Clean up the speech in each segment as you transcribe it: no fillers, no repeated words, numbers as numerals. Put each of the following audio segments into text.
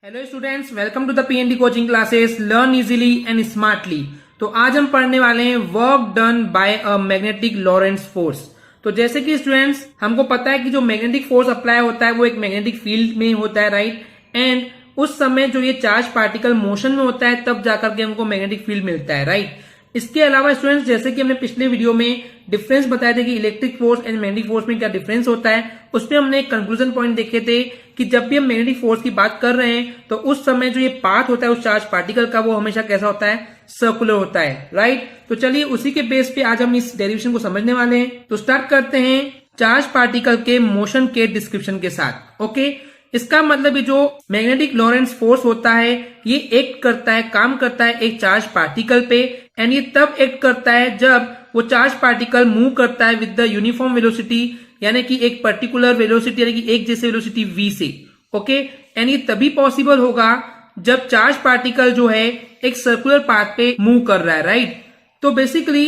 Hello students, welcome to the PND coaching classes learn easily and smartly. तो आज हम पढ़ने वाले हैं work done by a magnetic Lorentz force. तो जैसे कि स्टूडेंट्स हमको पता है कि जो मैग्नेटिक फोर्स अप्लाई होता है वो एक मैग्नेटिक फील्ड में होता है, राइट। एंड उस समय जो ये चार्ज पार्टिकल मोशन में होता है तब जाकर के हमको मैग्नेटिक फील्ड मिलता है, राइट। इसके अलावा स्टूडेंट्स जैसे कि हमने पिछले वीडियो में डिफरेंस बताया था कि electric force and magnetic force में क्या डिफरेंस होता है, उसमें हमने एक कंक्लूजन पॉइंट देखे थे कि जब भी हम मैग्नेटिक फोर्स की बात कर रहे हैं तो उस समय जो ये पाथ होता है उस चार्ज पार्टिकल का वो हमेशा कैसा होता है, सर्कुलर होता है, राइट। तो चलिए उसी के बेस पे आज हम इस डेरिवेशन को समझने वाले हैं। तो स्टार्ट करते हैं चार्ज पार्टिकल के मोशन के डिस्क्रिप्शन के साथ। ओके, इसका मतलब ये जो मैग्नेटिक लॉरेंस फोर्स होता है ये एक्ट करता है, काम करता है एक चार्ज पार्टिकल पे। एंड ये तब एक्ट करता है जब वो चार्ज पार्टिकल मूव करता है विद द यूनिफॉर्म वेलोसिटी, यानी कि एक पर्टिकुलर वेलोसिटी यानी कि एक जैसे वेलोसिटी v से। ओके, एंड ये तभी पॉसिबल होगा जब चार्ज पार्टिकल जो है एक सर्कुलर पाथ पे मूव कर रहा है, राइट। तो बेसिकली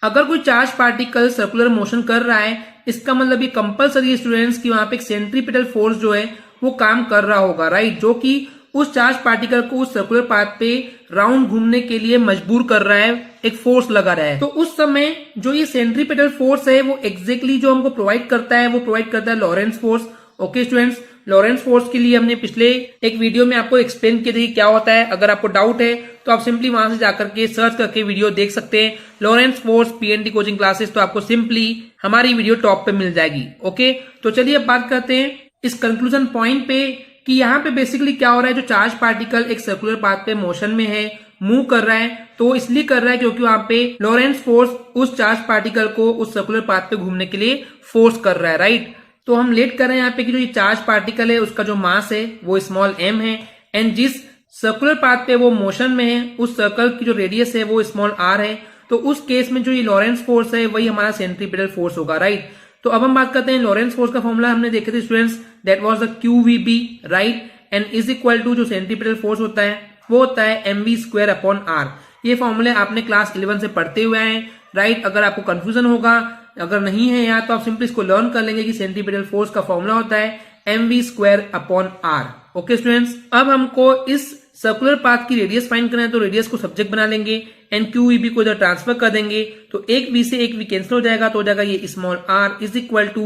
अगर कोई चार्ज पार्टिकल सर्कुलर मोशन कर रहा है इसका मतलब ये कंपलसरी स्टूडेंट्स की वहां पे एक सेंट्रीपिटल फोर्स जो है वो काम कर रहा होगा, राइट, जो कि उस चार्ज पार्टिकल को उस सर्कुलर पाथ पे राउंड घूमने के लिए मजबूर कर रहा है, एक फोर्स लगा रहा है। तो उस समय जो ये सेंट्रीपिटल फोर्स है वो एग्जैक्टली जो हमको प्रोवाइड करता है वो प्रोवाइड करता है Lawrence force. Okay students, Lawrence force के लिए हमने पिछले एक वीडियो में आपको एक्सप्लेन किया था कि क्या होता है। अगर आपको डाउट है तो आप सिंपली वहां से जाकर के सर्च करके वीडियो देख सकते हैं, Lawrence force PND coaching classes. तो आपको सिंपली हमारी वीडियो टॉप पे मिल जाएगी। ओके, तो चलिए अब बात करते हैं इस कंक्लूजन पॉइंट पे कि यहाँ पे बेसिकली क्या हो रहा है। जो चार्ज पार्टिकल एक सर्कुलर पाथ पे मोशन में है, मूव कर रहा है, तो इसलिए कर रहा है क्योंकि वहां पे लॉरेंस फोर्स उस चार्ज पार्टिकल को उस सर्कुलर पाथ पे घूमने के लिए फोर्स कर रहा है, राइट। तो हम लेट कर रहे हैं यहाँ पे कि जो ये चार्ज पार्टिकल है उसका जो मास है वो स्मॉल m है, एंड जिस सर्कुलर पाथ पे वो मोशन में है उस सर्कल की जो रेडियस है वो स्मॉल r है। तो उस केस में जो ये लॉरेंस फोर्स है वही हमारा सेंट्रीपिटल फोर्स होगा, राइट। तो अब हम बात करते हैं लॉरेंस फोर्स का फॉर्मूला हमने देखे थे students, that was the QVB, right, and is equal to जो सेंट्रीपिटल फोर्स होता है वो होता है mv² अपॉन r। ये फॉर्मूले आपने क्लास 11 से पढ़ते हुए हैं, राइट। अगर आपको कंफ्यूजन होगा, अगर नहीं है यहाँ, तो आप सिंपली इसको लर्न कर लेंगे कि सेंट्रीपिटल फोर्स का फॉर्मूला होता है mv² upon r। Okay students, अब हमको इस सर्कुलर पाथ की रेडियस फाइंड करना है तो रेडियस को सब्जेक्ट बना लेंगे एंड QEB को इधर ट्रांसफर कर देंगे। तो एक v से एक v कैंसिल हो जाएगा तो हो जाएगा ये small r is equal to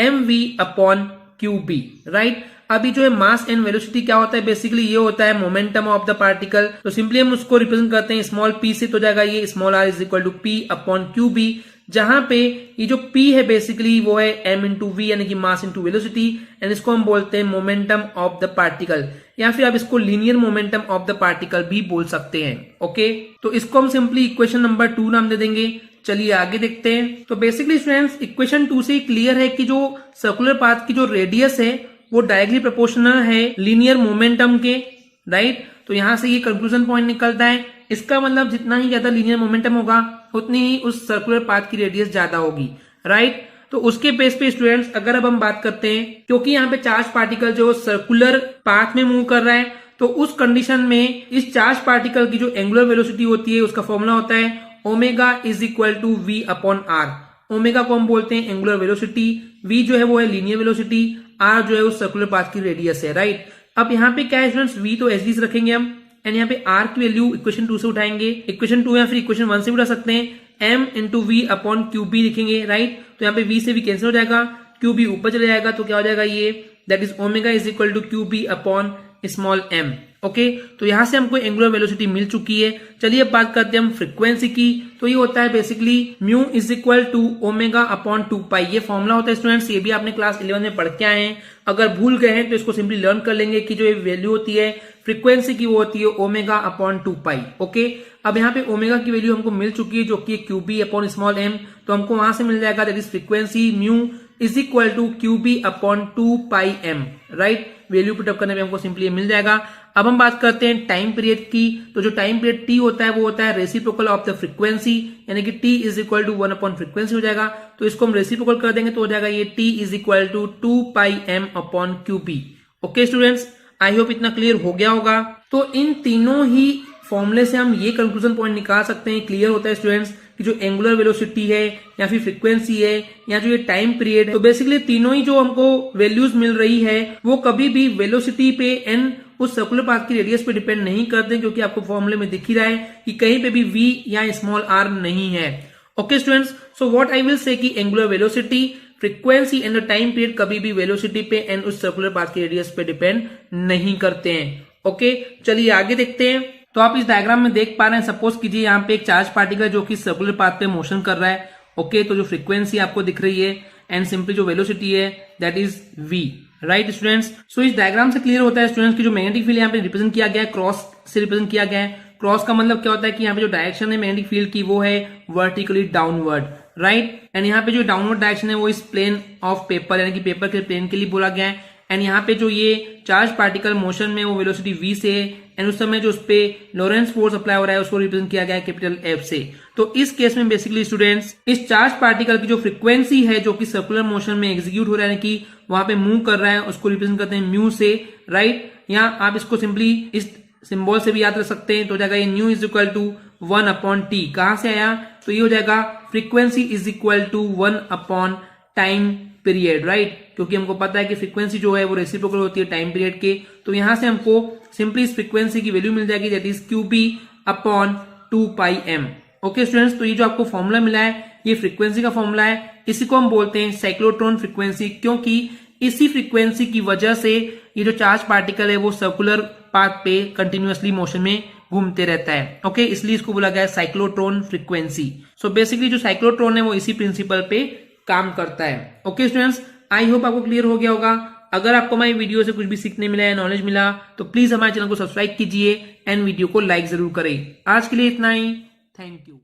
mv upon QB, right. अभी जो है मास एंड वेलोसिटी क्या होता है, बेसिकली ये होता है मोमेंटम ऑफ द पार्टिकल। तो सिंपली हम उसको रिप्रेजेंट करते हैं स्मॉल p से, तो जाएगा ये small r is equal to p upon QB, जहां पे ये जो p है बेसिकली वो है m इंटू v यानी कि मास इंटू वेलोसिटी, एंड इसको हम बोलते हैं मोमेंटम ऑफ द पार्टिकल, या फिर आप इसको linear momentum of the particle भी बोल सकते हैं। ओके, तो इसको हम सिंपली इक्वेशन नंबर 2 नाम दे देंगे। चलिए आगे देखते हैं। तो बेसिकली स्टूडेंट्स इक्वेशन 2 से क्लियर है कि जो सर्कुलर पाथ की जो रेडियस है वो डायरेक्टली प्रोपोर्शनल है लीनियर मोमेंटम के, राइट। तो यहां से ये कंक्लूजन पॉइंट निकलता है। इसका मतलब जितना ही ज्यादा लीनियर मोमेंटम होगा उतनी ही उस सर्कुलर पाथ की रेडियस ज्यादा होगी, राइट। तो उसके बेस पे स्टूडेंट्स अगर अब हम बात करते हैं, क्योंकि यहाँ पे चार्ज पार्टिकल जो सर्कुलर पाथ में मूव कर रहा है, तो उस कंडीशन में इस चार्ज पार्टिकल की जो एंगुलर वेलोसिटी होती है उसका फॉर्मूला होता है omega is equal to v upon r। Omega को हम बोलते हैं एंगुलर वेलोसिटी, v जो है वो है लीनियर वेलोसिटी, r जो है उस सर्कुलर पाथ की रेडियस है, राइट। अब यहाँ पे क्या है स्टूडेंट्स, v तो एज से रखेंगे हम, एंड यहाँ पे r की वैल्यू इक्वेशन 2 से उठाएंगे, इक्वेशन 2 या फिर इक्वेशन 1 से उठा सकते हैं, m into v upon QB लिखेंगे, राइट। तो यहाँ पे v से v कैंसिल हो जाएगा, QB ऊपर चले जाएगा, तो क्या हो जाएगा ये, that is omega is equal to QB upon small m। Okay, तो यहां से हमको एंगुलर वेलोसिटी मिल चुकी है। चलिए अब बात करते हैं हम फ्रीक्वेंसी की। तो ये होता है basically mu is equal to omega upon 2 ये फॉर्मूला होता है स्टूडेंट्स, ये भी आपने क्लास 11 में पढ़ के आए हैं। अगर भूल गए हैं तो इसको सिंपली लर्न कर लेंगे कि जो ये वैल्यू होती है फ्रीक्वेंसी की वो होती है ओमेगा अपॉन 2 ओके, अब यहाँ पे ओमेगा की वैल्यू हमको मिल चुकी है जो कि QB अपॉन स्मॉल m, तो हमको वहां से मिल जाएगा that is frequency mu is equal to QB upon 2 right. Value put up करने पे हमको सिंपली मिल जाएगा। अब हम बात करते हैं टाइम पीरियड की। तो जो टाइम पीरियड t होता है वो होता है रेसिप्रोकल ऑफ द फ्रीक्वेंसी, यानी कि t is equal to 1 upon frequency हो जाएगा। तो इसको हम रेसिप्रोकल कर देंगे तो हो जाएगा ये t is equal to 2 upon QB। Okay students, I hope इतना क्लियर हो गया होगा। तो इन तीनों ही फॉर्मूले से हम ये कंक्लूजन पॉइंट निकाल सकते हैं, क्लियर होता है स्टूडेंट्स, कि जो एंगुलर वेलोसिटी है या फिर फ्रीक्वेंसी है या जो ये टाइम पीरियड है, तो बेसिकली तीनों ही जो हमको वैल्यूज मिल रही है वो कभी भी वेलोसिटी पे एंड उस सर्कुलर पाथ की रेडियस पे डिपेंड नहीं करते, क्योंकि आपको फॉर्मूले में दिख ही रहा है कि कहीं पे भी v या स्मॉल r नहीं है। Okay students, so what I will say कि angular velocity, frequency and the time period कभी भी वेलोसिटी पे एंड उस सर्कुलर पाथ की रेडियस पे डिपेंड नहीं करते हैं। ओके, चलिए आगे देखते हैं। तो आप इस डायग्राम में देख पा रहे हैं, सपोज कीजिए यहाँ पे एक चार्ज पार्टिकल जो कि सर्कुलर पाथ पे मोशन कर रहा है। ओके, तो जो फ्रीक्वेंसी आपको दिख रही है एंड सिंपली जो वेलोसिटी है that is v, right students. So इस डायग्राम से क्लियर होता है स्टूडेंट्स की जो मैग्नेटिक फील्ड यहाँ पे रिप्रेजेंट किया गया है क्रॉस से रिप्रेजेंट किया गया है। क्रॉस का मतलब क्या होता है कि यहाँ पे जो डायरेक्शन है मैग्नेटिक फील्ड की वो है वर्टिकली डाउनवर्ड, राइट। एंड यहाँ पे जो डाउनवर्ड डायरेक्शन है वो इस प्लेन ऑफ पेपर यानी कि पेपर के प्लेन के लिए बोला गया है। एंड यहाँ पे जो ये चार्ज पार्टिकल मोशन में वो वेलोसिटी v से है एंड उस समय जो उस पे लॉरेंस फोर्स अप्लाई हो रहा है उसको रिप्रेजेंट किया गया है कैपिटल F से। तो इस केस में बेसिकली स्टूडेंट्स इस चार्ज पार्टिकल की जो फ्रीक्वेंसी है जो कि सर्कुलर मोशन में एग्जीक्यूट हो रहा है कि वहां पे मूव कर रहा है उसको रिप्रेजेंट करते हैं म्यू से, राइट। यहाँ आप इसको सिंपली इस सिंबल से भी याद रख सकते हैं। तो हो जाएगा ये new is equal to 1/t। कहां से आया? तो ये हो जाएगा frequency is equal to 1 time period, right. क्योंकि हमको पता है कि फ्रीक्वेंसी जो है वो रेसिप्रोकल होती है टाइम पीरियड के। तो यहां से हमको सिंपली इस फ्रीक्वेंसी की वैल्यू मिल जाएगी that is qb/2πm। Okay students, तो ये जो आपको फॉर्मूला मिला है ये फ्रीक्वेंसी का फॉर्मूला है। इसी को हम बोलते हैं साइक्लोट्रॉन फ्रीक्वेंसी, क्योंकि इसी फ्रीक्वेंसी की वजह से ये जो चार्ज पार्टिकल है वो सर्कुलर पाथ पे कंटिन्यूअसली मोशन में घूमते रहता है। ओके, इसलिए इसको बोला गया है साइक्लोट्रॉन फ्रीक्वेंसी। सो बेसिकली जो साइक्लोट्रॉन है वो इसी प्रिंसिपल पे काम करता है। ओके स्टूडेंट्स, आई होप आपको क्लियर हो गया होगा। अगर आपको हमारी वीडियो से कुछ भी सीखने मिला है, नॉलेज मिला, तो प्लीज हमारे चैनल को सब्सक्राइब कीजिए एंड वीडियो को लाइक जरूर करें। आज के लिए इतना ही, थैंक यू।